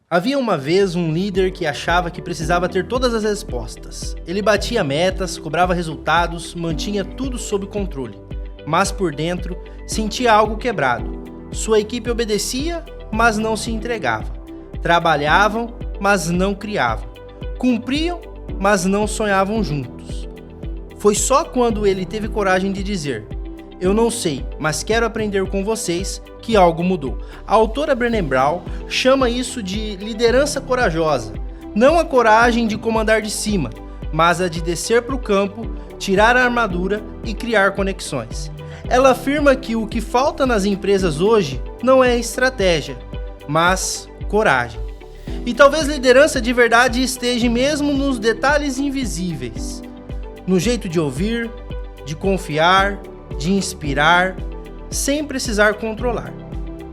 Havia uma vez um líder que achava que precisava ter todas as respostas. Ele batia metas, cobrava resultados, mantinha tudo sob controle. Mas por dentro, sentia algo quebrado. Sua equipe obedecia, mas não se entregava. Trabalhavam, mas não criavam. Cumpriam, mas não sonhavam juntos. Foi só quando ele teve coragem de dizer: "Eu não sei, mas quero aprender com vocês", que algo mudou. A autora Brené Brown chama isso de liderança corajosa. Não a coragem de comandar de cima, mas a de descer para o campo, tirar a armadura e criar conexões. Ela afirma que o que falta nas empresas hoje não é estratégia, mas coragem. E talvez liderança de verdade esteja mesmo nos detalhes invisíveis. No jeito de ouvir, de confiar, de inspirar, sem precisar controlar.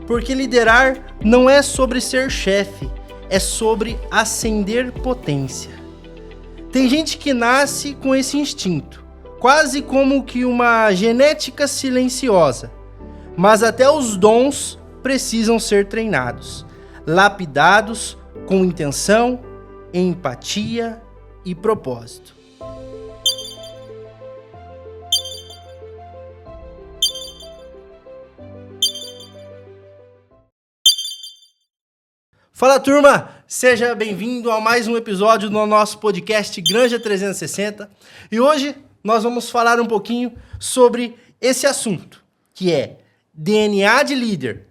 Porque liderar não é sobre ser chefe, é sobre acender potência. Tem gente que nasce com esse instinto, quase como que uma genética silenciosa. Mas até os dons precisam ser treinados, lapidados com intenção, empatia e propósito. Fala, turma! Seja bem-vindo a mais um episódio do nosso podcast Granja 360. E hoje nós vamos falar um pouquinho sobre esse assunto, que é DNA de líder.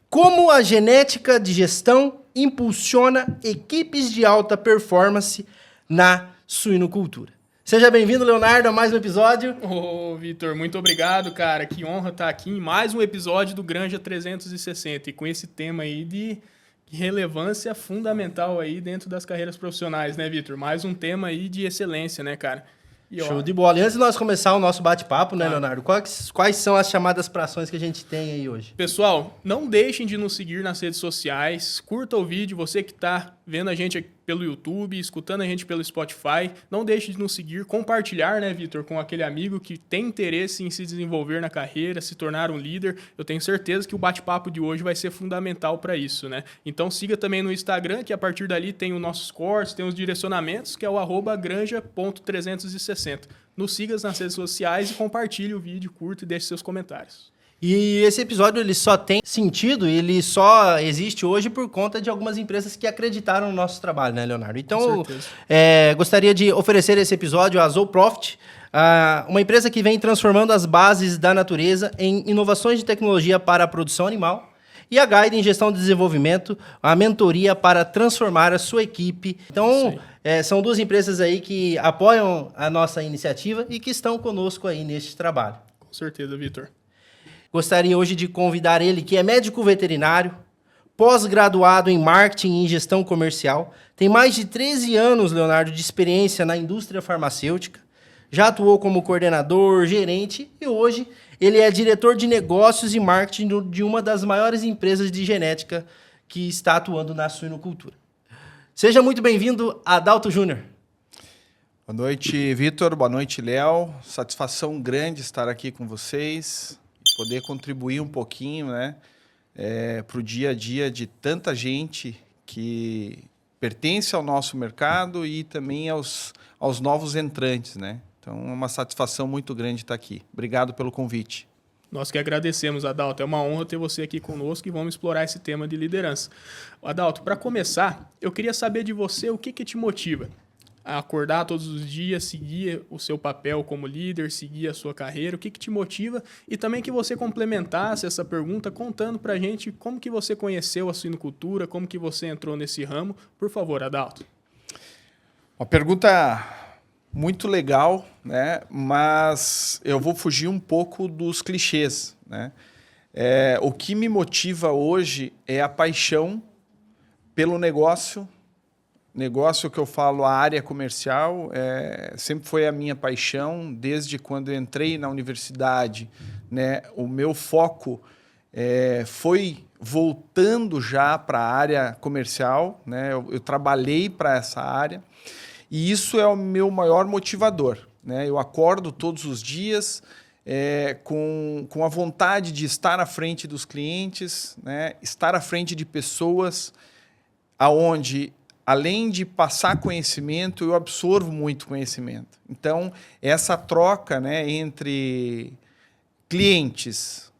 Como a genética de gestão impulsiona equipes de alta performance na suinocultura. Seja bem-vindo, Leonardo, a mais um episódio. Ô, Vitor, muito obrigado, cara. Que honra estar aqui em mais um episódio do Granja 360 e com esse tema aí de relevância fundamental aí dentro das carreiras profissionais, né, Vitor? Mais um tema aí de excelência, né, cara? Show de bola. E antes de nós começar o nosso bate-papo, né, Leonardo? Quais são as chamadas para ações que a gente tem aí hoje? Pessoal, não deixem de nos seguir nas redes sociais. Curta o vídeo, você que está vendo a gente pelo YouTube, escutando a gente pelo Spotify. Não deixe de nos seguir, compartilhar, né, Vitor, com aquele amigo que tem interesse em se desenvolver na carreira, se tornar um líder. Eu tenho certeza que o bate-papo de hoje vai ser fundamental para isso, né? Então siga também no Instagram, que a partir dali tem os nossos cortes, tem os direcionamentos, que é o @granja.360. Nos siga nas redes sociais e compartilhe o vídeo, curta e deixe seus comentários. E esse episódio ele só tem sentido, ele só existe hoje por conta de algumas empresas que acreditaram no nosso trabalho, né, Leonardo? Então, gostaria de oferecer esse episódio à Zooprofit, uma empresa que vem transformando as bases da natureza em inovações de tecnologia para a produção animal, e a Guide em gestão de desenvolvimento, a mentoria para transformar a sua equipe. Então, são duas empresas aí que apoiam a nossa iniciativa e que estão conosco aí neste trabalho. Com certeza, Vitor. Gostaria hoje de convidar ele, que é médico veterinário, pós-graduado em marketing e gestão comercial, tem mais de 13 anos, Leonardo, de experiência na indústria farmacêutica, já atuou como coordenador, gerente e hoje ele é diretor de negócios e marketing de uma das maiores empresas de genética que está atuando na suinocultura. Seja muito bem-vindo, Adalto Júnior. Boa noite, Vitor. Boa noite, Léo. Satisfação grande estar aqui com vocês. Poder contribuir um pouquinho, né, para o dia a dia de tanta gente que pertence ao nosso mercado e também aos novos entrantes, né? Então, é uma satisfação muito grande estar aqui. Obrigado pelo convite. Nós que agradecemos, Adalto. É uma honra ter você aqui conosco e vamos explorar esse tema de liderança. Adalto, para começar, eu queria saber de você o que te motiva a acordar todos os dias, seguir o seu papel como líder, seguir a sua carreira, o que te motiva e também que você complementasse essa pergunta contando pra gente como que você conheceu a suinocultura, como que você entrou nesse ramo. Por favor, Adalto. Uma pergunta muito legal, né? Mas eu vou fugir um pouco dos clichês, né? O que me motiva hoje é a paixão pelo negócio que eu falo, a área comercial, sempre foi a minha paixão, desde quando eu entrei na universidade, né? O meu foco foi voltando já para a área comercial, né? Eu trabalhei para essa área e isso é o meu maior motivador, né? Eu acordo todos os dias com a vontade de estar à frente dos clientes, né? Estar à frente de pessoas, aonde, além de passar conhecimento, eu absorvo muito conhecimento. Então, essa troca, né, entre clientes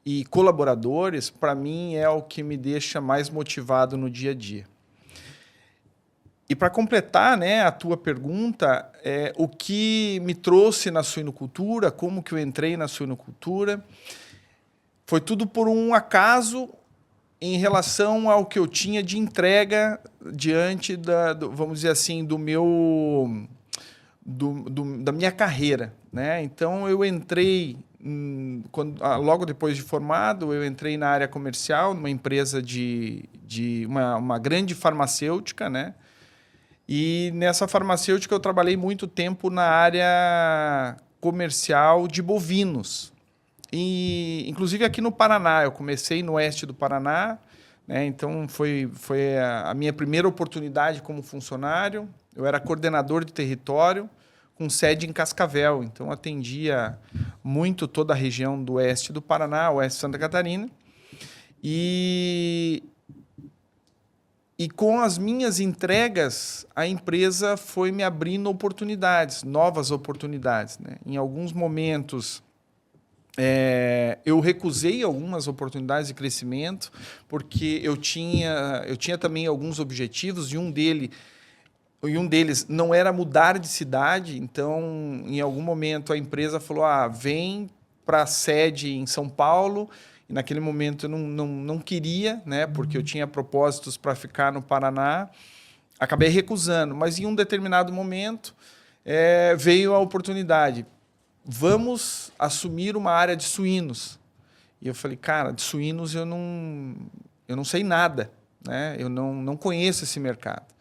e colaboradores, para mim, é o que me deixa mais motivado no dia a dia. E para completar, né, a tua pergunta, o que me trouxe na suinocultura, como que eu entrei na suinocultura, foi tudo por um acaso em relação ao que eu tinha de entrega diante vamos dizer assim, da minha carreira, né? Então, eu entrei, logo depois de formado, eu entrei na área comercial, numa empresa de uma grande farmacêutica, né? E nessa farmacêutica eu trabalhei muito tempo na área comercial de bovinos. E, inclusive aqui no Paraná, eu comecei no oeste do Paraná, né? Então foi a minha primeira oportunidade como funcionário. Eu era coordenador de território, com sede em Cascavel. Então atendia muito toda a região do oeste do Paraná, oeste de Santa Catarina. E com as minhas entregas, a empresa foi me abrindo oportunidades, novas oportunidades, né? Em alguns momentos, eu recusei algumas oportunidades de crescimento, porque eu tinha também alguns objetivos, e um deles não era mudar de cidade. Então, em algum momento, a empresa falou, vem para a sede em São Paulo. E naquele momento eu não queria, né, porque eu tinha propósitos para ficar no Paraná. Acabei recusando, mas em um determinado momento veio a oportunidade. Vamos assumir uma área de suínos. E eu falei, cara, de suínos eu não sei nada, né? Eu não conheço esse mercado.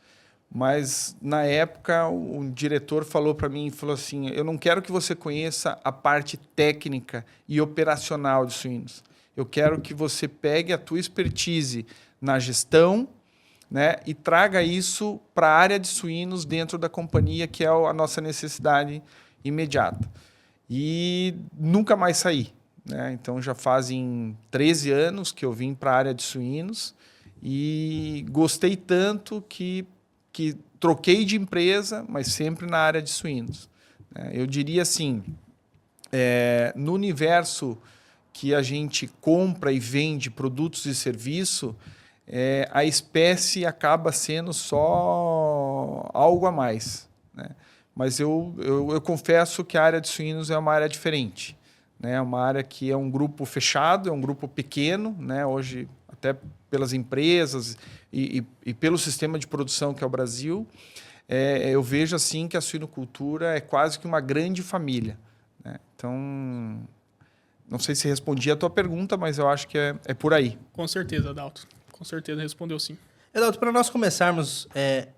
Mas, na época, o diretor falou para mim, falou assim, eu não quero que você conheça a parte técnica e operacional de suínos. Eu quero que você pegue a tua expertise na gestão, né, e traga isso para a área de suínos dentro da companhia, que é a nossa necessidade imediata. E nunca mais saí, né? Então, já fazem 13 anos que eu vim para a área de suínos e gostei tanto que troquei de empresa, mas sempre na área de suínos. Eu diria assim, no universo que a gente compra e vende produtos e serviço, a espécie acaba sendo só algo a mais, né? Mas eu confesso que a área de suínos é uma área diferente, né? É uma área que é um grupo fechado, é um grupo pequeno, né? Hoje, até pelas empresas e pelo sistema de produção que é o Brasil, eu vejo assim que a suinocultura é quase que uma grande família, né? Então, não sei se respondi a tua pergunta, mas eu acho que é por aí. Com certeza, Adalto. Com certeza respondeu sim. Adalto, para nós começarmos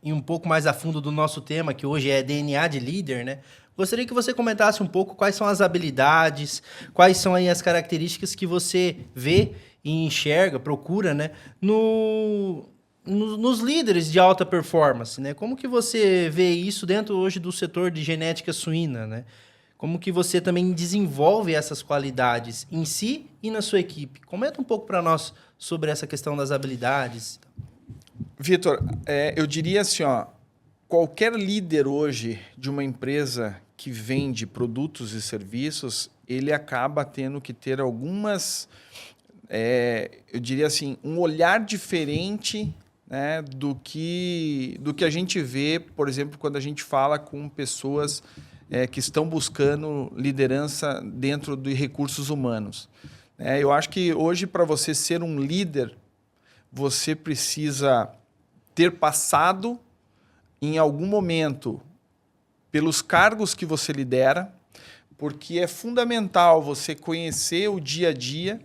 ir um pouco mais a fundo do nosso tema, que hoje é DNA de líder, né? Gostaria que você comentasse um pouco quais são as habilidades, quais são aí as características que você vê e enxerga, procura, né, nos líderes de alta performance, né? Como que você vê isso dentro hoje do setor de genética suína, né? Como que você também desenvolve essas qualidades em si e na sua equipe? Comenta um pouco para nós sobre essa questão das habilidades. Vitor, eu diria assim, qualquer líder hoje de uma empresa que vende produtos e serviços, ele acaba tendo que ter algumas, eu diria assim, um olhar diferente, né, do que a gente vê, por exemplo, quando a gente fala com pessoas que estão buscando liderança dentro de recursos humanos. Eu acho que hoje, para você ser um líder, você precisa ter passado em algum momento pelos cargos que você lidera, porque é fundamental você conhecer o dia a dia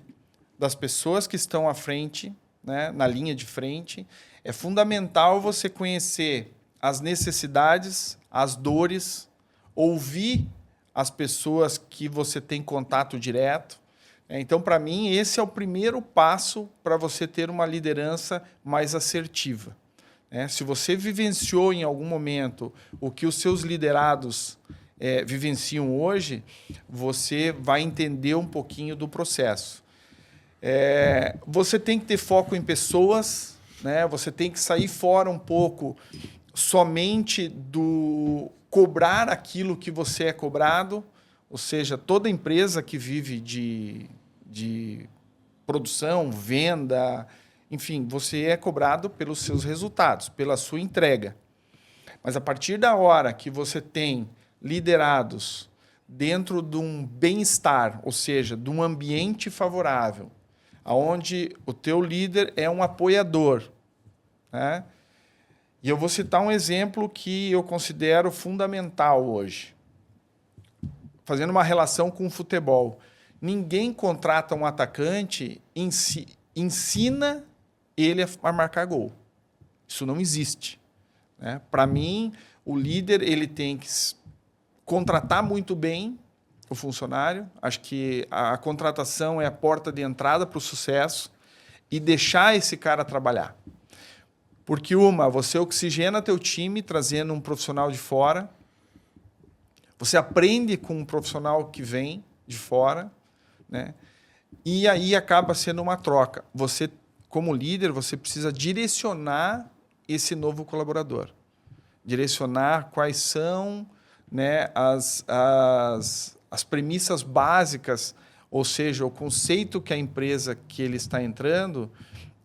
das pessoas que estão à frente, né, na linha de frente. É fundamental você conhecer as necessidades, as dores, ouvir as pessoas que você tem contato direto. Então, para mim, esse é o primeiro passo para você ter uma liderança mais assertiva. Se você vivenciou em algum momento o que os seus liderados vivenciam hoje, você vai entender um pouquinho do processo. Você tem que ter foco em pessoas, né? Você tem que sair fora um pouco somente do cobrar aquilo que você é cobrado, ou seja, toda empresa que vive de produção, venda, enfim, você é cobrado pelos seus resultados, pela sua entrega. Mas a partir da hora que você tem liderados dentro de um bem-estar, ou seja, de um ambiente favorável, onde o teu líder é um apoiador, né? E eu vou citar um exemplo que eu considero fundamental hoje. Fazendo uma relação com o futebol. Ninguém contrata um atacante e ensina ele a marcar gol. Isso não existe, né? Para mim, o líder ele tem que contratar muito bem o funcionário. Acho que a contratação é a porta de entrada para o sucesso e deixar esse cara trabalhar. Porque, você oxigena teu time trazendo um profissional de fora, você aprende com um profissional que vem de fora, né? E aí acaba sendo uma troca. Você, como líder, você precisa direcionar esse novo colaborador. Direcionar quais são, né, as premissas básicas, ou seja, o conceito que a empresa que ele está entrando,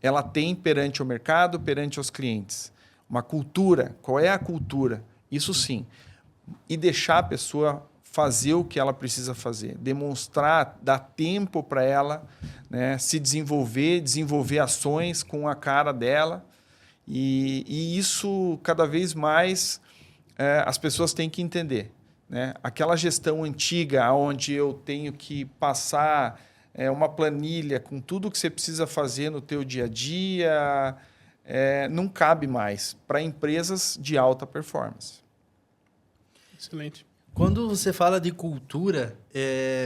ela tem perante o mercado, perante os clientes. Uma cultura. Qual é a cultura? Isso sim. E deixar a pessoa fazer o que ela precisa fazer. Demonstrar, dar tempo para ela, né, se desenvolver ações com a cara dela. E isso, cada vez mais, as pessoas têm que entender, né? Aquela gestão antiga, onde eu tenho que passar uma planilha com tudo que você precisa fazer no teu dia a dia, não cabe mais para empresas de alta performance. Excelente. Quando você fala de cultura,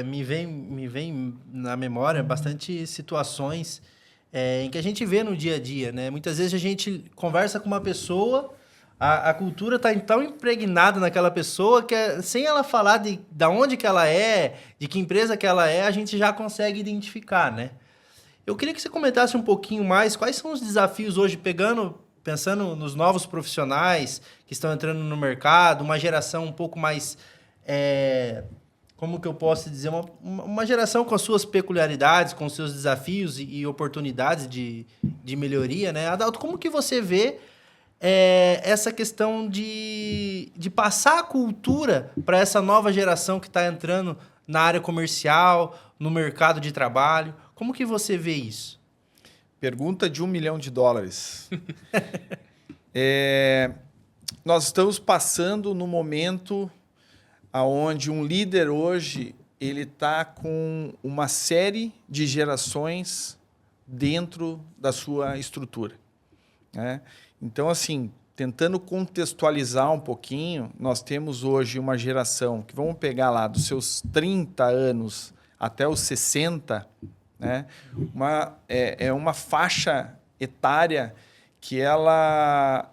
me vem na memória bastante situações em que a gente vê no dia a dia, né? Muitas vezes a gente conversa com uma pessoa, a cultura está tão impregnada naquela pessoa que sem ela falar de onde que ela é, de que empresa que ela é, a gente já consegue identificar, né? Eu queria que você comentasse um pouquinho mais quais são os desafios hoje, pensando nos novos profissionais que estão entrando no mercado, uma geração um pouco mais, como que eu posso dizer, uma geração com as suas peculiaridades, com os seus desafios e oportunidades de melhoria, né? Adalto, como que você vê essa questão de passar a cultura para essa nova geração que está entrando na área comercial, no mercado de trabalho? Como que você vê isso? Pergunta de $1 milhão. Nós estamos passando no momento onde um líder hoje ele está com uma série de gerações dentro da sua estrutura, né? Então, assim, tentando contextualizar um pouquinho, nós temos hoje uma geração que, vamos pegar lá, dos seus 30 anos até os 60, né? Uma faixa etária que ela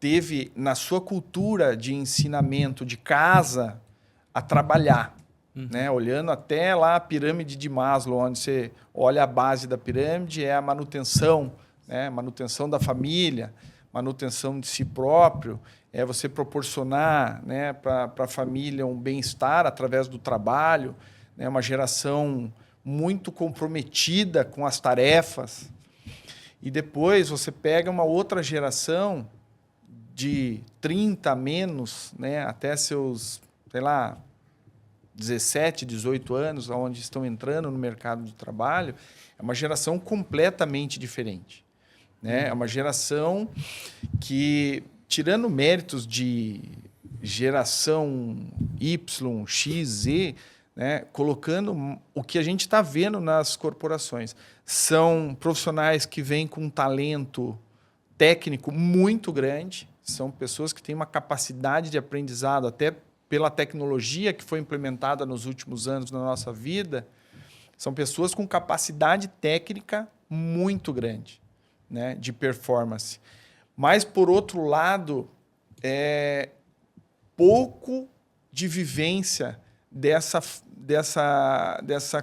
teve, na sua cultura de ensinamento de casa, a trabalhar. Né? Olhando até lá a pirâmide de Maslow, onde você olha a base da pirâmide, é a manutenção, né? Manutenção da família, manutenção de si próprio, é você proporcionar, né, para a família um bem-estar através do trabalho, né? Uma geração muito comprometida com as tarefas. E depois você pega uma outra geração de 30 a menos, né, até seus, sei lá, 17, 18 anos, onde estão entrando no mercado de trabalho, é uma geração completamente diferente, né? É uma geração que, tirando méritos de geração Y, X, Z, né, colocando o que a gente está vendo nas corporações, são profissionais que vêm com um talento técnico muito grande, são pessoas que têm uma capacidade de aprendizado, até pela tecnologia que foi implementada nos últimos anos na nossa vida, são pessoas com capacidade técnica muito grande, né, de performance. Mas, por outro lado, pouco de vivência dessa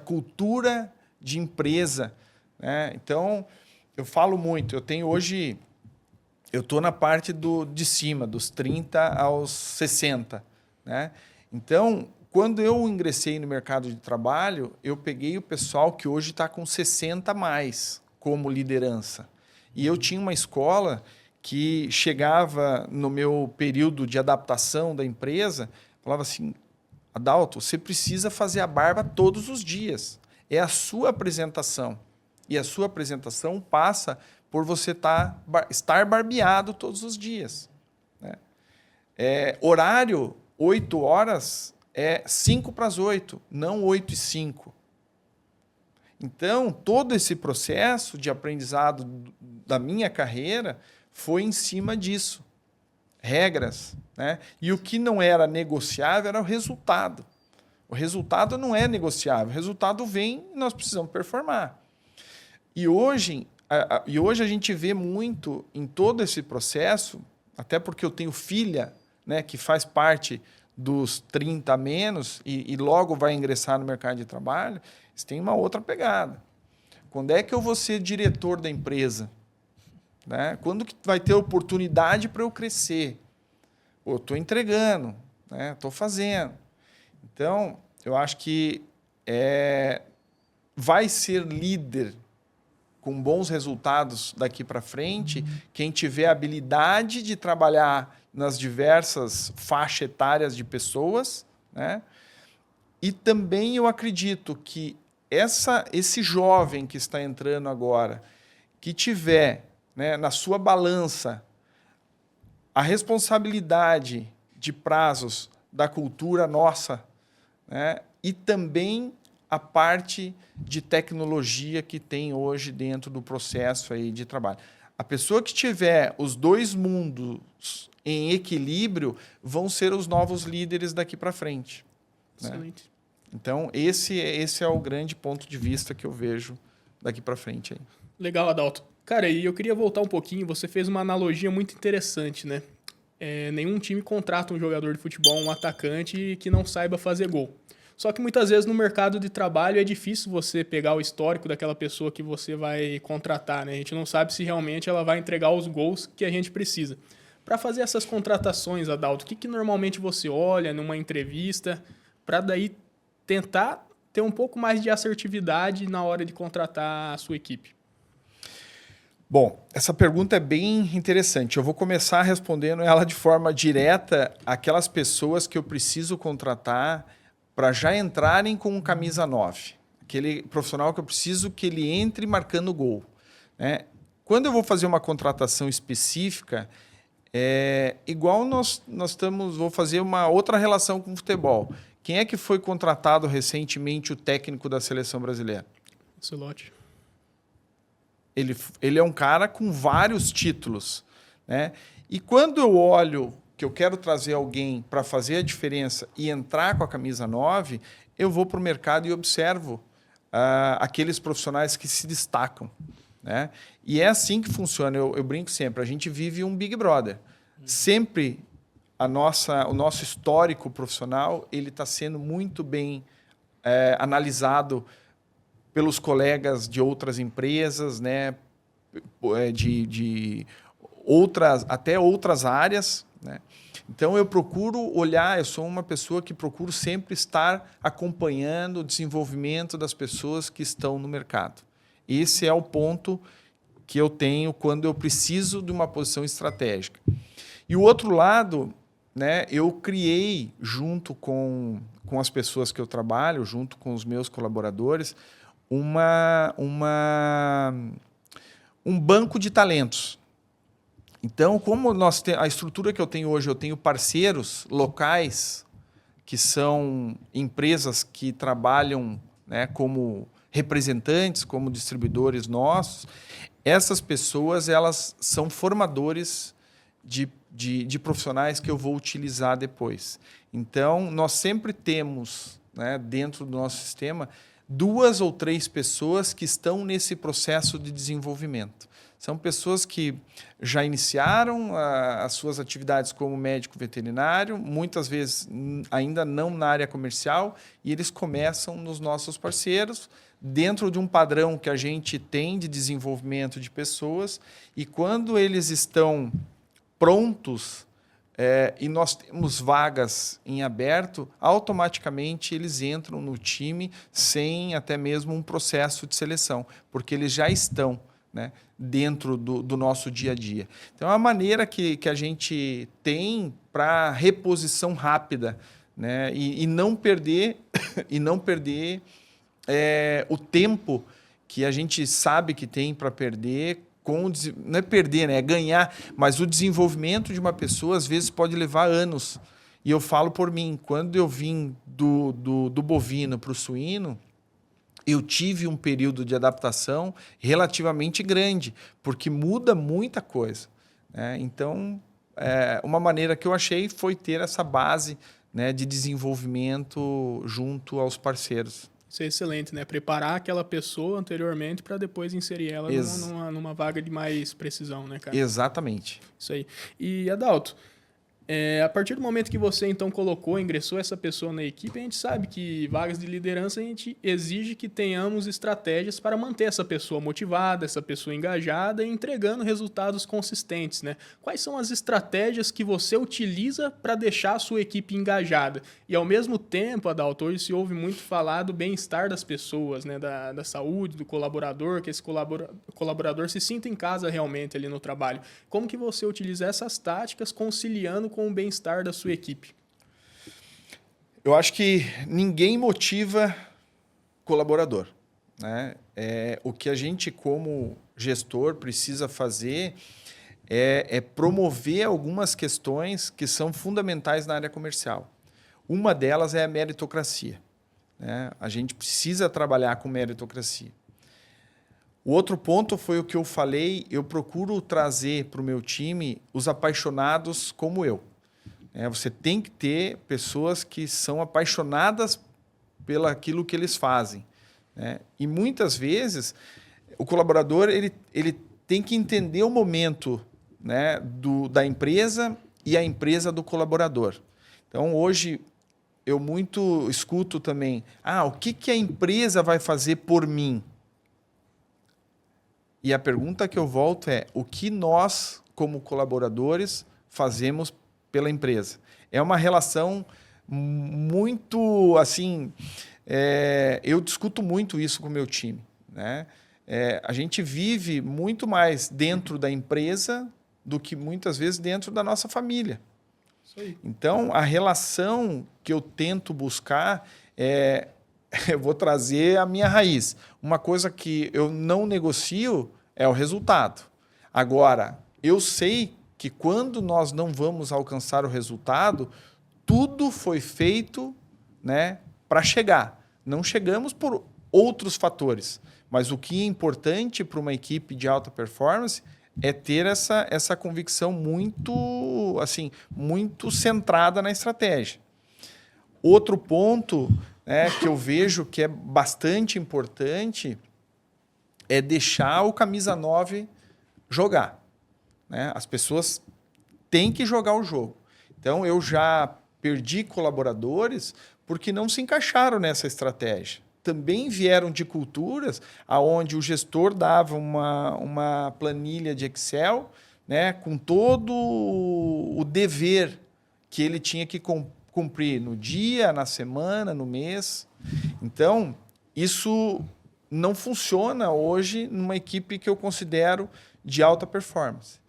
cultura de empresa, né? Então, eu falo muito. Eu tenho hoje... Eu estou na parte de cima, dos 30 aos 60. Né? Então, quando eu ingressei no mercado de trabalho, eu peguei o pessoal que hoje está com 60 a mais como liderança. E eu tinha uma escola que chegava no meu período de adaptação da empresa, falava assim, Adalto, você precisa fazer a barba todos os dias. É a sua apresentação. E a sua apresentação passa por você estar barbeado todos os dias. Né? Horário, 8 horas, é 5 para as 8, não 8 e 5. Então, todo esse processo de aprendizado da minha carreira foi em cima disso. Regras. Né? E o que não era negociável era o resultado. O resultado não é negociável. O resultado vem e nós precisamos performar. E hoje a gente vê muito em todo esse processo, até porque eu tenho filha, né, que faz parte dos 30 a menos e logo vai ingressar no mercado de trabalho, eles têm uma outra pegada. Quando é que eu vou ser diretor da empresa? Né? Quando que vai ter oportunidade para eu crescer? Eu estou entregando, né? Estou fazendo. Então, eu acho que vai ser líder com bons resultados daqui para frente quem tiver habilidade de trabalhar nas diversas faixas etárias de pessoas, né? E também eu acredito que esse jovem que está entrando agora, que tiver, né, na sua balança a responsabilidade de prazos da cultura nossa, né, e também a parte de tecnologia que tem hoje dentro do processo aí de trabalho. A pessoa que tiver os dois mundos em equilíbrio vão ser os novos líderes daqui para frente. Excelente. Né? Então, esse é o grande ponto de vista que eu vejo daqui para frente. Aí. Legal, Adalto. Cara, e eu queria voltar um pouquinho, você fez uma analogia muito interessante, né? Nenhum time contrata um jogador de futebol, um atacante que não saiba fazer gol. Só que muitas vezes no mercado de trabalho é difícil você pegar o histórico daquela pessoa que você vai contratar, né? A gente não sabe se realmente ela vai entregar os gols que a gente precisa. Para fazer essas contratações, Adalto, o que normalmente você olha numa entrevista para daí tentar ter um pouco mais de assertividade na hora de contratar a sua equipe? Bom, essa pergunta é bem interessante. Eu vou começar respondendo ela de forma direta àquelas pessoas que eu preciso contratar para já entrarem com camisa 9. Aquele profissional que eu preciso que ele entre marcando gol. Né? Quando eu vou fazer uma contratação específica, igual vou fazer uma outra relação com o futebol. Quem é que foi contratado recentemente o técnico da seleção brasileira? Ancelotti. Ele é um cara com vários títulos. Né? E quando eu olho que eu quero trazer alguém para fazer a diferença e entrar com a camisa 9, eu vou para o mercado e observo aqueles profissionais que se destacam. Né? E é assim que funciona. Eu brinco sempre. A gente vive um Big Brother. Sempre o nosso histórico profissional ele está sendo muito bem analisado pelos colegas de outras empresas, né? de até outras áreas. Né? Então, eu procuro olhar, eu sou uma pessoa que procuro sempre estar acompanhando o desenvolvimento das pessoas que estão no mercado. Esse é o ponto que eu tenho quando eu preciso de uma posição estratégica. E o outro lado, né, eu criei, junto com as pessoas que eu trabalho, junto com os meus colaboradores, um banco de talentos. Então, como a estrutura que eu tenho hoje, eu tenho parceiros locais, que são empresas que trabalham, né, como representantes, como distribuidores nossos, essas pessoas elas são formadores de profissionais que eu vou utilizar depois. Então, nós sempre temos, né, dentro do nosso sistema, 2 ou 3 pessoas que estão nesse processo de desenvolvimento. São pessoas que já iniciaram as suas atividades como médico veterinário, muitas vezes ainda não na área comercial, e eles começam nos nossos parceiros, dentro de um padrão que a gente tem de desenvolvimento de pessoas, e quando eles estão prontos e nós temos vagas em aberto, automaticamente eles entram no time sem até mesmo um processo de seleção, porque eles já estão, né, dentro do nosso dia a dia. Então, é uma maneira que a gente tem para reposição rápida, né, e não perder, o tempo que a gente sabe que tem para perder. Não é perder, né, é ganhar, mas o desenvolvimento de uma pessoa às vezes pode levar anos. E eu falo por mim, quando eu vim do bovino para o suíno, eu tive um período de adaptação relativamente grande, porque muda muita coisa, né? Então, uma maneira que eu achei foi ter essa base, né, de desenvolvimento junto aos parceiros. Isso é excelente, né? Preparar aquela pessoa anteriormente para depois inserir ela numa vaga de mais precisão, né, cara? Exatamente. Isso aí. E, Adalto, a partir do momento que você, então, ingressou essa pessoa na equipe, a gente sabe que vagas de liderança a gente exige que tenhamos estratégias para manter essa pessoa motivada, essa pessoa engajada e entregando resultados consistentes, né? Quais são as estratégias que você utiliza para deixar a sua equipe engajada? E, ao mesmo tempo, Adalto, hoje se ouve muito falar do bem-estar das pessoas, né? Da saúde, do colaborador, que esse colaborador se sinta em casa realmente ali no trabalho. Como que você utiliza essas táticas conciliando com o bem-estar da sua equipe? Eu acho que ninguém motiva colaborador, né? O que a gente, como gestor, precisa fazer é promover algumas questões que são fundamentais na área comercial. Uma delas é a meritocracia, né? A gente precisa trabalhar com meritocracia. O outro ponto foi o que eu falei, eu procuro trazer para o meu time os apaixonados como eu. Você tem que ter pessoas que são apaixonadas pelo aquilo que eles fazem, né? E muitas vezes o colaborador ele tem que entender o momento, né, da empresa e a empresa do colaborador. Então, hoje, eu muito escuto também, o que a empresa vai fazer por mim? E a pergunta que eu volto é, o que nós, como colaboradores, fazemos pela empresa? É uma relação muito, assim, eu discuto muito isso com o meu time, né? A gente vive muito mais dentro da empresa do que muitas vezes dentro da nossa família. Isso aí. Então, a relação que eu tento buscar eu vou trazer a minha raiz. Uma coisa que eu não negocio é o resultado. Agora, eu sei que quando nós não vamos alcançar o resultado, tudo foi feito, né, para chegar. Não chegamos por outros fatores, mas o que é importante para uma equipe de alta performance é ter essa convicção muito, assim, muito centrada na estratégia. Outro ponto, né, que eu vejo que é bastante importante é deixar o camisa 9 jogar, né? As pessoas têm que jogar o jogo. Então, eu já perdi colaboradores porque não se encaixaram nessa estratégia. Também vieram de culturas onde o gestor dava uma planilha de Excel, né, com todo o dever que ele tinha que cumprir no dia, na semana, no mês. Então, isso não funciona hoje numa equipe que eu considero de alta performance.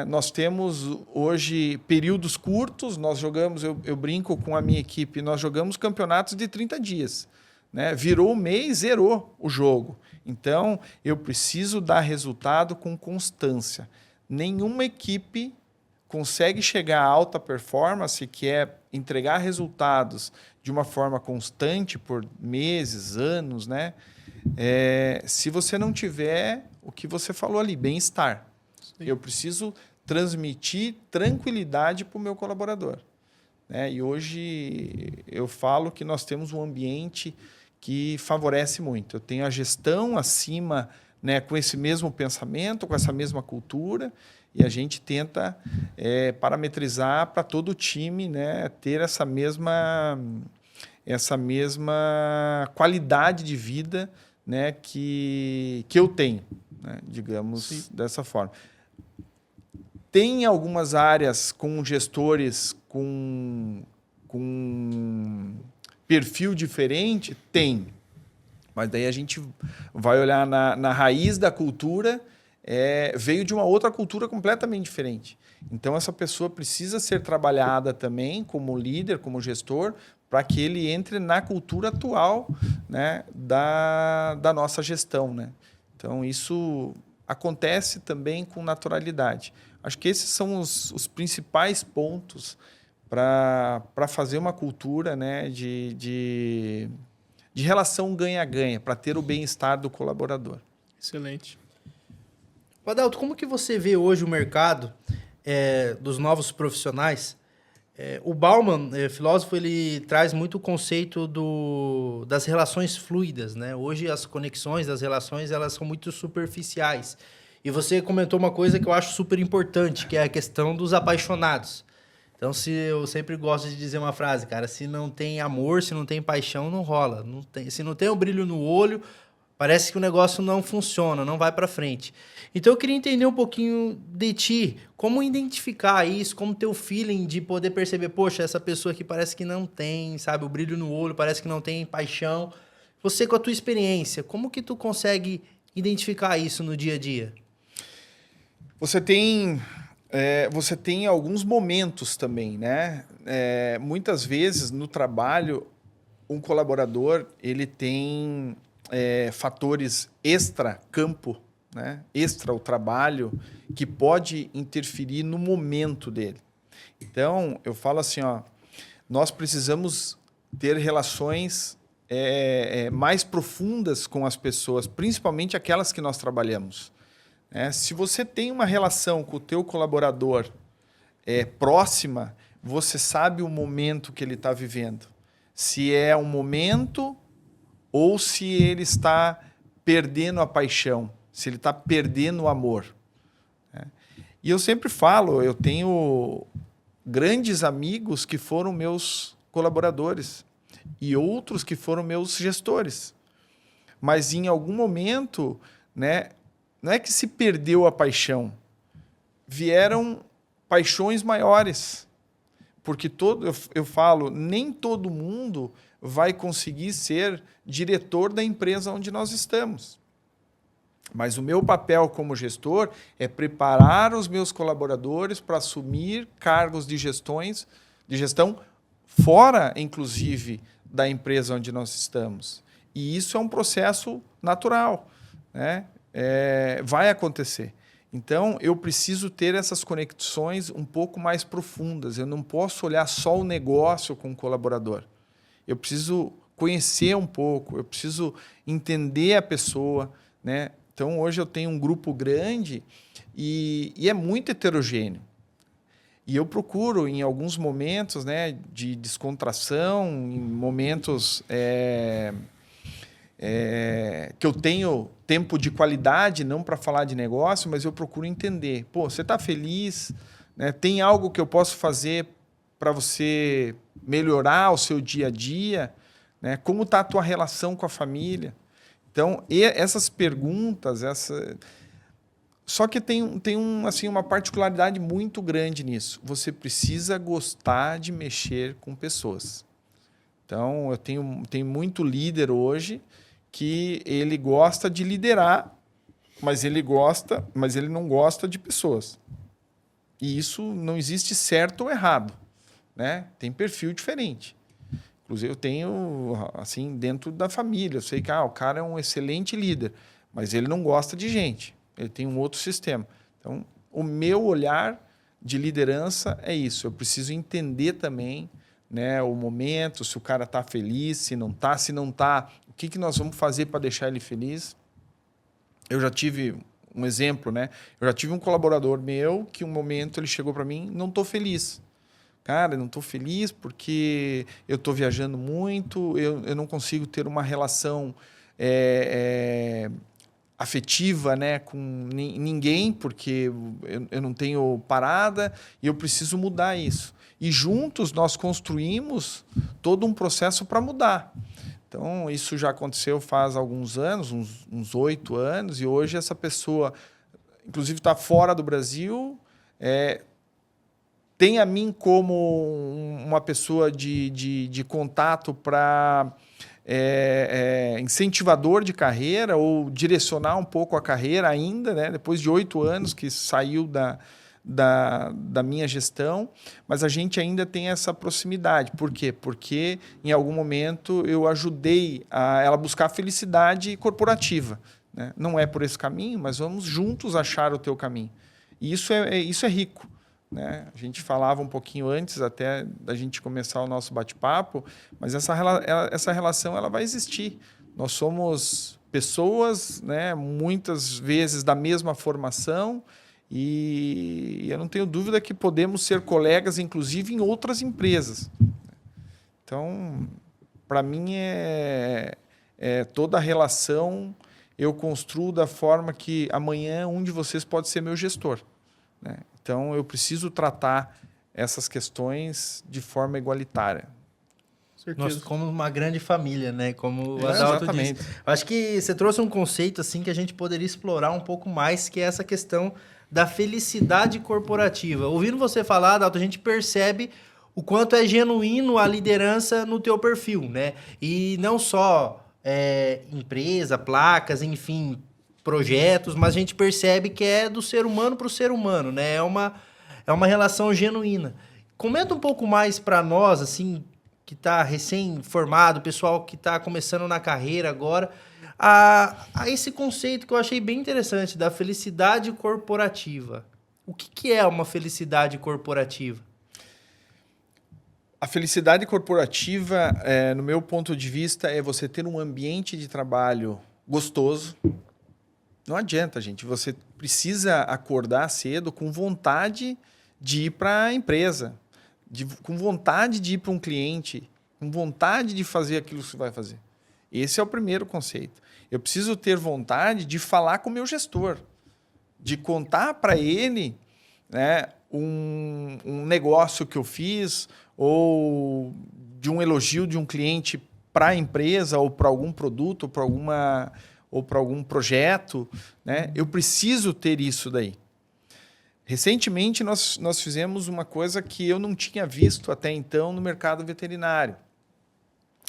Nós temos hoje períodos curtos, nós jogamos, eu brinco com a minha equipe, nós jogamos campeonatos de 30 dias. Né? Virou o mês, zerou o jogo. Então, eu preciso dar resultado com constância. Nenhuma equipe consegue chegar à alta performance, que é entregar resultados de uma forma constante por meses, anos, né? Se você não tiver o que você falou ali, bem-estar. Eu preciso transmitir tranquilidade para o meu colaborador, né? E hoje eu falo que nós temos um ambiente que favorece muito. Eu tenho a gestão acima, né, com esse mesmo pensamento, com essa mesma cultura, e a gente tenta parametrizar para todo o time, né, ter essa mesma qualidade de vida, né, que eu tenho, né, digamos Sim. dessa forma. Tem algumas áreas com gestores com perfil diferente? Tem. Mas daí a gente vai olhar na raiz da cultura, veio de uma outra cultura completamente diferente. Então, essa pessoa precisa ser trabalhada também como líder, como gestor, para que ele entre na cultura atual, né, da nossa gestão, né? Então, isso acontece também com naturalidade. Acho que esses são os principais pontos para fazer uma cultura, né, de relação ganha-ganha, para ter o bem-estar do colaborador. Excelente. Adalto, como que você vê hoje o mercado dos novos profissionais? O Bauman, filósofo, ele traz muito o conceito das relações fluidas, né? Hoje as conexões das relações elas são muito superficiais. E você comentou uma coisa que eu acho super importante, que é a questão dos apaixonados. Então, eu sempre gosto de dizer uma frase, cara, se não tem amor, se não tem paixão, não rola. Se não tem o brilho no olho, parece que o negócio não funciona, não vai para frente. Então, eu queria entender um pouquinho de ti, como identificar isso, como ter o feeling de poder perceber, poxa, essa pessoa aqui parece que não tem, sabe, o brilho no olho, parece que não tem paixão. Você, com a tua experiência, como que tu consegue identificar isso no dia a dia? Você tem alguns momentos também, né? Muitas vezes, no trabalho, um colaborador ele tem fatores extra-campo, né? Extra o trabalho, que pode interferir no momento dele. Então, eu falo assim, ó, nós precisamos ter relações mais profundas com as pessoas, principalmente aquelas que nós trabalhamos. Se você tem uma relação com o teu colaborador próxima, você sabe o momento que ele está vivendo. Se é um momento ou se ele está perdendo a paixão, se ele está perdendo o amor. E eu sempre falo, eu tenho grandes amigos que foram meus colaboradores e outros que foram meus gestores. Mas em algum momento, né, não é que se perdeu a paixão, vieram paixões maiores. Porque eu falo, nem todo mundo vai conseguir ser diretor da empresa onde nós estamos. Mas o meu papel como gestor é preparar os meus colaboradores para assumir cargos de gestão fora, inclusive, da empresa onde nós estamos. E isso é um processo natural, né? Vai acontecer. Então, eu preciso ter essas conexões um pouco mais profundas. Eu não posso olhar só o negócio com o colaborador. Eu preciso conhecer um pouco, eu preciso entender a pessoa, né? Então, hoje eu tenho um grupo grande e é muito heterogêneo. E eu procuro, em alguns momentos, né, de descontração, em momentos que eu tenho tempo de qualidade, não para falar de negócio, mas eu procuro entender. Pô, você está feliz? Né? Tem algo que eu posso fazer para você melhorar o seu dia a dia? Né? Como está a tua relação com a família? Então, essas perguntas... Só que tem uma particularidade muito grande nisso. Você precisa gostar de mexer com pessoas. Então, eu tenho muito líder hoje que ele gosta de liderar, mas ele não gosta de pessoas. E isso não existe certo ou errado, né? Tem perfil diferente. Inclusive, eu tenho, assim, dentro da família, eu sei que o cara é um excelente líder, mas ele não gosta de gente. Ele tem um outro sistema. Então, o meu olhar de liderança é isso. Eu preciso entender também, né, o momento, se o cara está feliz, se não está, o que nós vamos fazer para deixar ele feliz. Eu já tive um exemplo, né? Eu já tive um colaborador meu que um momento ele chegou para mim, não estou feliz. Cara, eu não estou feliz porque eu estou viajando muito, eu não consigo ter uma relação afetiva, né, com ninguém, porque eu não tenho parada e eu preciso mudar isso. E juntos nós construímos todo um processo para mudar. Então, isso já aconteceu faz alguns anos, uns 8 anos, e hoje essa pessoa, inclusive, está fora do Brasil, tem a mim como uma pessoa de contato para incentivador de carreira ou direcionar um pouco a carreira ainda, né? Depois de 8 anos que saiu da minha gestão, mas a gente ainda tem essa proximidade. Por quê? Porque em algum momento eu ajudei a ela buscar a felicidade corporativa, né? Não é por esse caminho, mas vamos juntos achar o teu caminho. E isso é rico, né? A gente falava um pouquinho antes até da gente começar o nosso bate-papo, mas essa relação ela vai existir. Nós somos pessoas, né, muitas vezes da mesma formação, e eu não tenho dúvida que podemos ser colegas, inclusive em outras empresas. Então, para mim, toda a relação eu construo da forma que amanhã um de vocês pode ser meu gestor, né? Então, eu preciso tratar essas questões de forma igualitária. Nós como uma grande família, né? Como o Adalto exatamente. disse. Acho que você trouxe um conceito assim que a gente poderia explorar um pouco mais, que é essa questão da felicidade corporativa. Ouvindo você falar, Adalto, a gente percebe o quanto é genuíno a liderança no teu perfil, né? E não só empresa, placas, enfim, projetos, mas a gente percebe que é do ser humano para o ser humano, né? É uma relação genuína. Comenta um pouco mais para nós, assim, que está recém-formado, pessoal que está começando na carreira agora, a esse conceito que eu achei bem interessante, da felicidade corporativa. O que é uma felicidade corporativa? A felicidade corporativa, no meu ponto de vista, é você ter um ambiente de trabalho gostoso. Não adianta, gente. Você precisa acordar cedo com vontade de ir para a empresa, com vontade de ir para um cliente, com vontade de fazer aquilo que você vai fazer. Esse é o primeiro conceito. Eu preciso ter vontade de falar com o meu gestor, de contar para ele, né, um negócio que eu fiz, ou de um elogio de um cliente para a empresa, ou para algum produto, ou para algum projeto, né? Eu preciso ter isso daí. Recentemente, nós fizemos uma coisa que eu não tinha visto até então no mercado veterinário.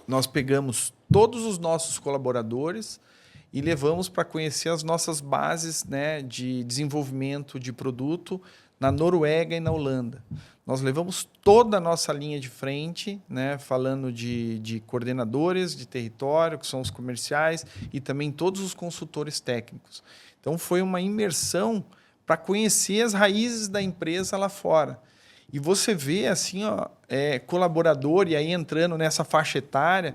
Nós pegamos todos os nossos colaboradores e levamos para conhecer as nossas bases, né, de desenvolvimento de produto na Noruega e na Holanda. Nós levamos toda a nossa linha de frente, né, falando de coordenadores de território, que são os comerciais, e também todos os consultores técnicos. Então, foi uma imersão para conhecer as raízes da empresa lá fora. E você vê assim, colaborador, e aí entrando nessa faixa etária,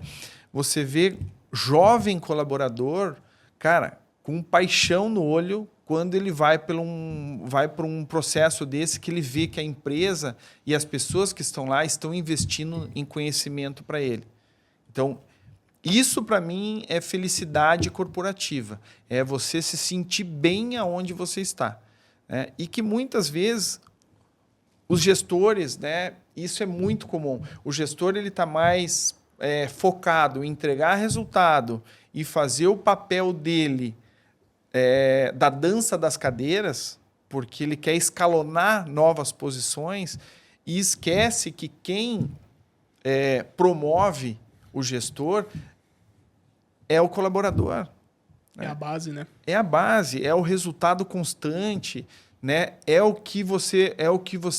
você vê jovem colaborador, cara, com paixão no olho, quando ele vai para um processo desse, que ele vê que a empresa e as pessoas que estão lá estão investindo em conhecimento para ele. Então, isso para mim é felicidade corporativa. É você se sentir bem aonde você está. Né? E que muitas vezes os gestores, né, isso é muito comum. O gestor ele está mais focado em entregar resultado e fazer o papel dele da dança das cadeiras, porque ele quer escalonar novas posições e esquece que quem promove o gestor é o colaborador. É a base, né? É a base, é o resultado constante, né? É o que você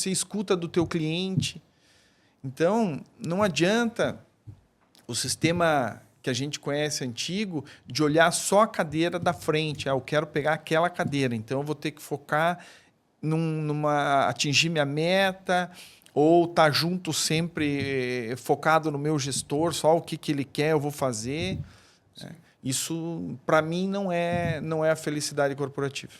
escuta do teu cliente. Então, não adianta o sistema que a gente conhece antigo, de olhar só a cadeira da frente. Eu quero pegar aquela cadeira, então eu vou ter que focar atingir minha meta, ou estar junto sempre focado no meu gestor, só o que ele quer eu vou fazer. Isso, para mim, não é a felicidade corporativa.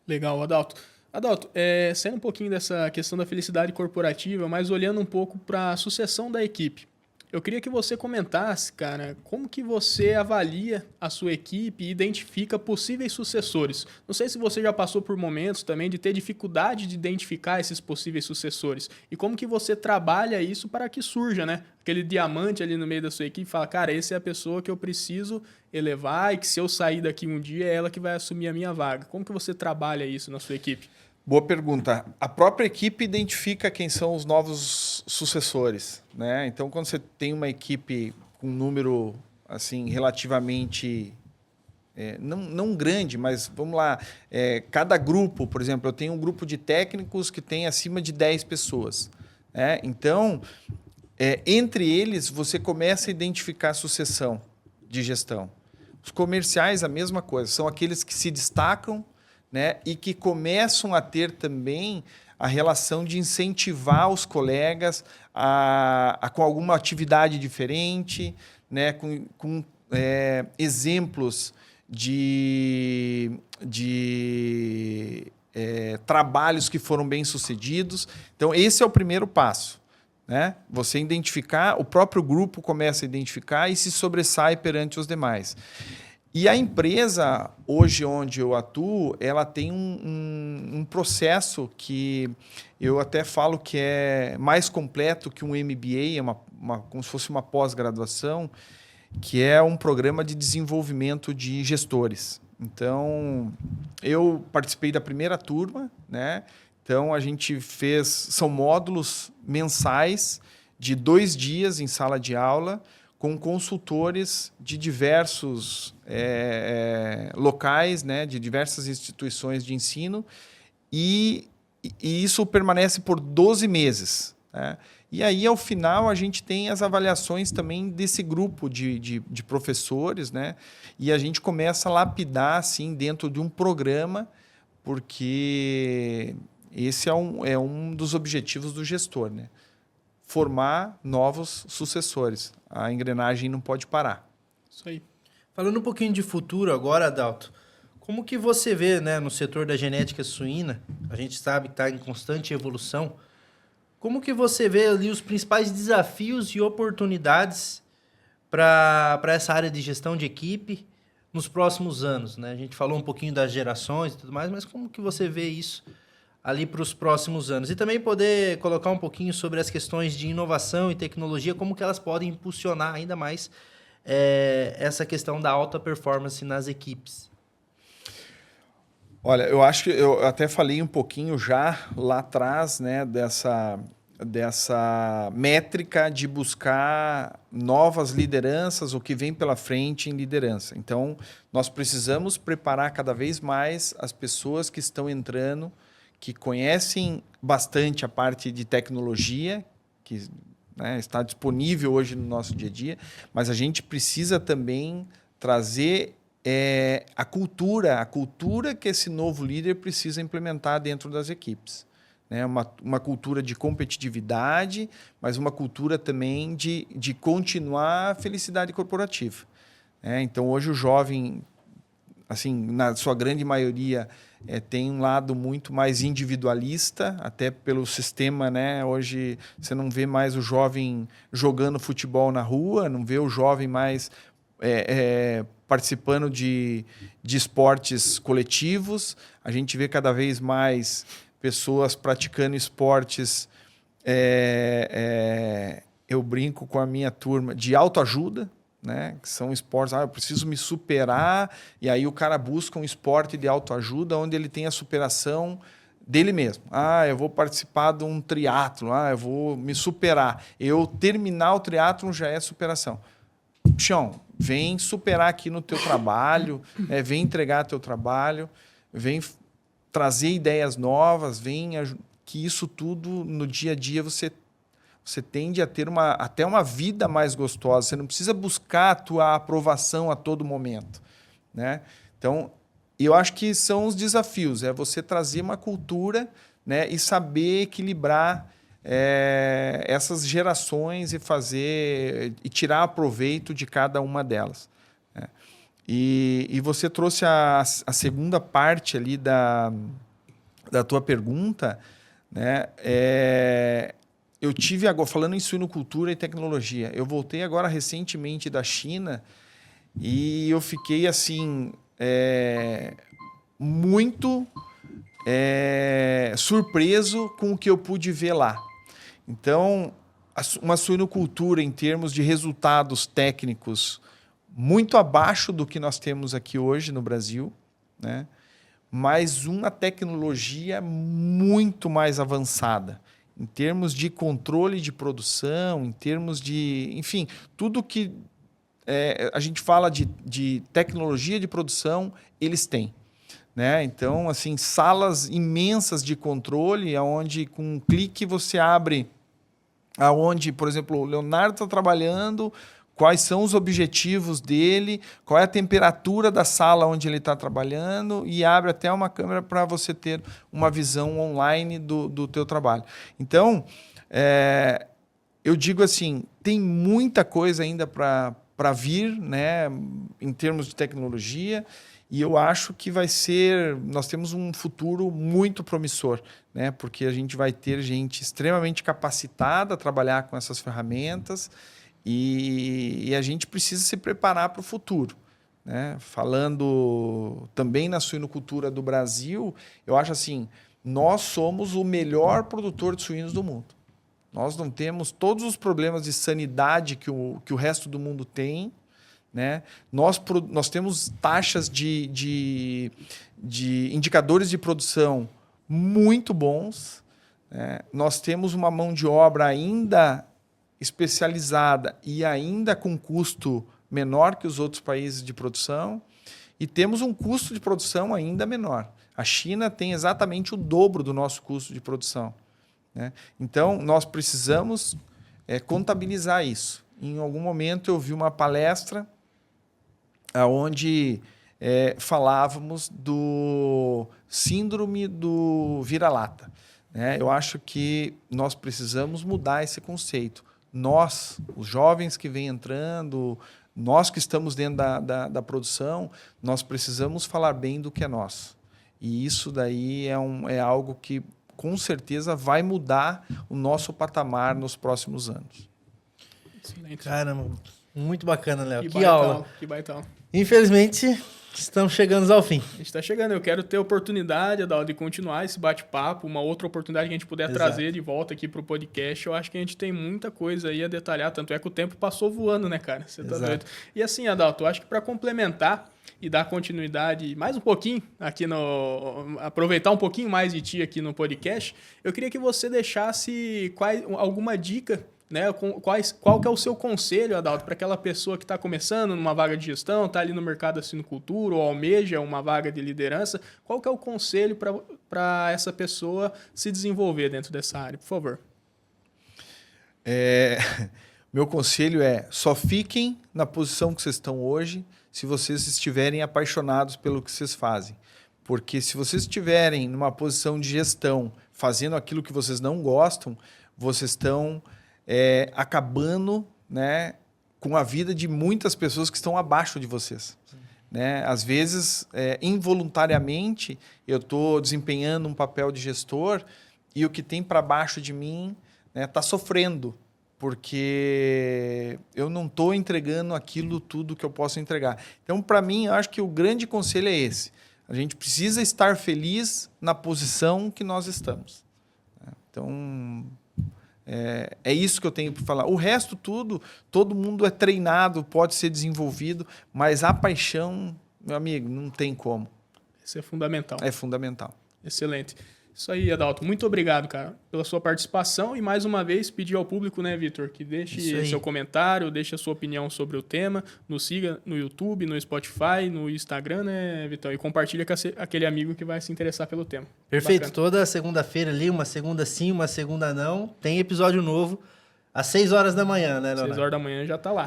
Legal, Adalto. Adalto, saindo um pouquinho dessa questão da felicidade corporativa, mas olhando um pouco para a sucessão da equipe. Eu queria que você comentasse, cara, como que você avalia a sua equipe e identifica possíveis sucessores. Não sei se você já passou por momentos também de ter dificuldade de identificar esses possíveis sucessores. E como que você trabalha isso para que surja, né? Aquele diamante ali no meio da sua equipe e fala, cara, essa é a pessoa que eu preciso elevar e que se eu sair daqui um dia é ela que vai assumir a minha vaga. Como que você trabalha isso na sua equipe? Boa pergunta. A própria equipe identifica quem são os novos sucessores, né? Então, quando você tem uma equipe com um número assim relativamente não grande, mas vamos lá, cada grupo, por exemplo, eu tenho um grupo de técnicos que tem acima de 10 pessoas, né? Então, entre eles, você começa a identificar a sucessão de gestão. Os comerciais, a mesma coisa, são aqueles que se destacam, né, e que começam a ter também a relação de incentivar os colegas com alguma atividade diferente, né, com exemplos de trabalhos que foram bem-sucedidos. Então, esse é o primeiro passo, né? Você identificar, o próprio grupo começa a identificar e se sobressai perante os demais. E a empresa, hoje onde eu atuo, ela tem um processo que eu até falo que é mais completo que um MBA, como se fosse uma pós-graduação, que é um programa de desenvolvimento de gestores. Então, eu participei da primeira turma, né? Então, a gente são módulos mensais de 2 dias em sala de aula, com consultores de diversos locais, né, de diversas instituições de ensino, e isso permanece por 12 meses. Né? E aí, ao final, a gente tem as avaliações também desse grupo de professores, né? E a gente começa a lapidar assim, dentro de um programa, porque esse é um dos objetivos do gestor, né? Formar novos sucessores. A engrenagem não pode parar. Isso aí. Falando um pouquinho de futuro agora, Adalto, como que você vê, né, no setor da genética suína, a gente sabe que está em constante evolução, como que você vê ali os principais desafios e oportunidades para essa área de gestão de equipe nos próximos anos, né? A gente falou um pouquinho das gerações e tudo mais, mas como que você vê isso ali para os próximos anos? E também poder colocar um pouquinho sobre as questões de inovação e tecnologia, como que elas podem impulsionar ainda mais essa questão da alta performance nas equipes. Olha, eu acho que eu até falei um pouquinho já lá atrás, né, dessa métrica de buscar novas lideranças, o que vem pela frente em liderança. Então, nós precisamos preparar cada vez mais as pessoas que estão entrando, que conhecem bastante a parte de tecnologia, que, né, está disponível hoje no nosso dia a dia, mas a gente precisa também trazer a cultura que esse novo líder precisa implementar dentro das equipes. Né? Uma cultura de competitividade, mas uma cultura também de continuar a felicidade corporativa. Então, hoje o jovem, assim, na sua grande maioria, tem um lado muito mais individualista, até pelo sistema, né? Hoje você não vê mais o jovem jogando futebol na rua, não vê o jovem mais participando de esportes coletivos. A gente vê cada vez mais pessoas praticando esportes, eu brinco com a minha turma, de autoajuda, né? Que são esportes, eu preciso me superar, e aí o cara busca um esporte de autoajuda onde ele tem a superação dele mesmo. Eu vou participar de um triatlo, eu vou me superar. Eu terminar o triatlo já é superação. Chão, vem superar aqui no teu trabalho, vem entregar teu trabalho, vem trazer ideias novas, que isso tudo no dia a dia você tende a ter até uma vida mais gostosa. Você não precisa buscar a tua aprovação a todo momento. Né? Então, eu acho que são os desafios. É você trazer uma cultura, né, e saber equilibrar essas gerações e tirar proveito de cada uma delas. Né? E você trouxe a segunda parte ali da tua pergunta, né, eu tive agora, falando em suinocultura e tecnologia, eu voltei agora recentemente da China e eu fiquei assim muito surpreso com o que eu pude ver lá. Então, uma suinocultura em termos de resultados técnicos muito abaixo do que nós temos aqui hoje no Brasil, né? Mas uma tecnologia muito mais avançada em termos de controle de produção, em termos de... Enfim, tudo que a gente fala de tecnologia de produção, eles têm. Né? Então, assim, salas imensas de controle, onde com um clique você abre, aonde, por exemplo, o Leonardo está trabalhando, quais são os objetivos dele, qual é a temperatura da sala onde ele está trabalhando e abre até uma câmera para você ter uma visão online do teu trabalho. Então, eu digo assim, tem muita coisa ainda para vir, né, em termos de tecnologia, e eu acho que nós temos um futuro muito promissor, né, porque a gente vai ter gente extremamente capacitada a trabalhar com essas ferramentas, e a gente precisa se preparar para o futuro. Né? Falando também na suinocultura do Brasil, eu acho assim, nós somos o melhor produtor de suínos do mundo. Nós não temos todos os problemas de sanidade que o resto do mundo tem. Né? Nós temos taxas de indicadores de produção muito bons. Né? Nós temos uma mão de obra ainda especializada e ainda com custo menor que os outros países de produção, e temos um custo de produção ainda menor. A China tem exatamente o dobro do nosso custo de produção. Né? Então, nós precisamos contabilizar isso. Em algum momento, eu vi uma palestra onde falávamos do síndrome do vira-lata. Né? Eu acho que nós precisamos mudar esse conceito. Nós, os jovens que vêm entrando, nós que estamos dentro da produção, nós precisamos falar bem do que é nosso. E isso daí é algo que, com certeza, vai mudar o nosso patamar nos próximos anos. Excelente. Caramba, muito bacana, Léo. Que baitão, aula. Que baitão. Infelizmente, estamos chegando ao fim. A gente está chegando. Eu quero ter oportunidade, Adalto, de continuar esse bate-papo, uma outra oportunidade que a gente puder trazer de volta aqui para o podcast. Eu acho que a gente tem muita coisa aí a detalhar, tanto é que o tempo passou voando, né, cara? Você tá doido. E assim, Adalto, eu acho que para complementar e dar continuidade mais um pouquinho aqui aproveitar um pouquinho mais de ti aqui no podcast, eu queria que você deixasse alguma dica, né? Qual que é o seu conselho, Adalto, para aquela pessoa que está começando numa vaga de gestão, está ali no mercado da suinocultura ou almeja uma vaga de liderança? Qual que é o conselho para essa pessoa se desenvolver dentro dessa área, por favor? Meu conselho só fiquem na posição que vocês estão hoje se vocês estiverem apaixonados pelo que vocês fazem. Porque se vocês estiverem numa posição de gestão, fazendo aquilo que vocês não gostam, vocês estão acabando, né, com a vida de muitas pessoas que estão abaixo de vocês. Né? Às vezes, involuntariamente, eu estou desempenhando um papel de gestor e o que tem para baixo de mim está sofrendo, porque eu não estou entregando aquilo tudo que eu posso entregar. Então, para mim, eu acho que o grande conselho é esse. A gente precisa estar feliz na posição que nós estamos. Então, é isso que eu tenho para falar. O resto tudo, todo mundo é treinado, pode ser desenvolvido, mas a paixão, meu amigo, não tem como. Isso é fundamental. É fundamental. Excelente. Isso aí, Adalto. Muito obrigado, cara, pela sua participação e, mais uma vez, pedir ao público, né, Vitor, que deixe seu comentário, deixe a sua opinião sobre o tema, nos siga no YouTube, no Spotify, no Instagram, né, Vitor, e compartilha com aquele amigo que vai se interessar pelo tema. Perfeito. Bacana. Toda segunda-feira ali, uma segunda sim, uma segunda não, tem episódio novo às 6 horas da manhã, né, Leonardo? 6 horas da manhã já tá lá.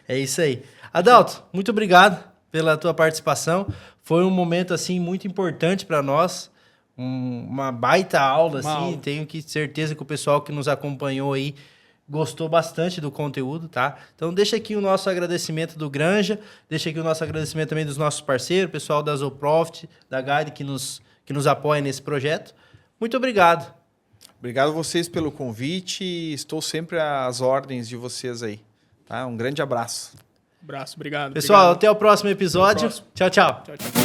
É isso aí. Adalto, muito obrigado pela tua participação. Foi um momento, assim, muito importante para nós. Uma baita aula, assim. Tenho certeza que o pessoal que nos acompanhou aí gostou bastante do conteúdo, tá? Então deixa aqui o nosso agradecimento do Granja, deixa aqui o nosso agradecimento também dos nossos parceiros, pessoal da Zoprofit, da Guide, que que nos apoia nesse projeto. Muito obrigado. Obrigado a vocês pelo convite e estou sempre às ordens de vocês aí. Tá? Um grande abraço. Abraço, obrigado. Pessoal, obrigado. até o próximo episódio. Até o próximo. Tchau, tchau. Tchau, tchau.